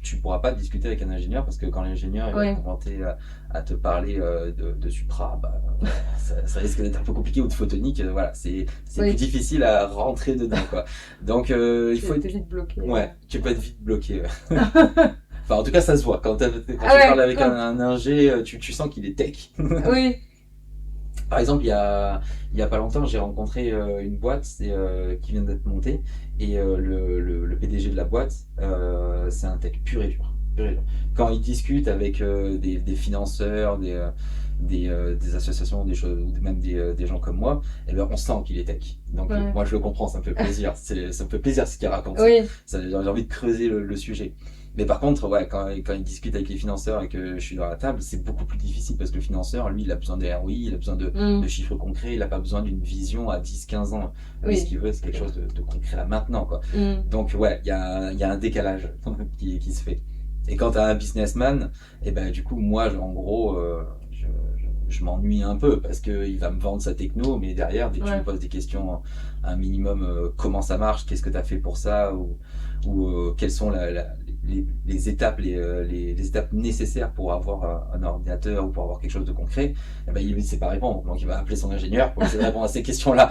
tu pourras pas discuter avec un ingénieur parce que quand l'ingénieur il va Ouais. commencer à te parler de Supra, bah, ça risque d'être un peu compliqué ou de photonique. Voilà, c'est plus Oui. difficile à rentrer dedans, quoi. Donc, il faut T'es être. vite bloqué. Ouais, tu peux être vite bloqué. Ouais. Enfin, en tout cas, ça se voit. Quand Ah tu parles ouais, avec un ingé, tu sens qu'il est tech. oui. Par exemple, il y a pas longtemps, j'ai rencontré une boîte qui vient d'être montée et le PDG de la boîte, c'est un tech pur et dur. Pur et dur. Quand il discute avec des financeurs, des associations, des choses, ou même des gens comme moi, eh ben, on sent qu'il est tech. Donc Ouais. moi je le comprends, ça me fait plaisir. Ça me fait plaisir ce qu'il raconte. Oui. J'ai envie de creuser le sujet. Mais par contre, ouais, quand il discute avec les financeurs et que je suis dans la table, c'est beaucoup plus difficile parce que le financeur, lui, il a besoin de ROI, il a besoin de Mm. chiffres concrets, il n'a pas besoin d'une vision à 10 15 ans. Lui, ce Oui, qu'il veut, c'est c'est quelque chose clair. de concret là maintenant, quoi. Mm. Donc, ouais, il y a un décalage qui se fait. Et quand tu as un businessman, et ben, du coup, moi, en gros, je m'ennuie un peu parce qu'il va me vendre sa techno, mais derrière, dès que tu lui Ouais. poses des questions un minimum, comment ça marche, qu'est-ce que tu as fait pour ça, ou quelles sont les étapes, les étapes nécessaires pour avoir un ordinateur ou pour avoir quelque chose de concret, eh ben, il ne sait pas répondre. Donc il va appeler son ingénieur pour essayer de répondre à ces questions-là.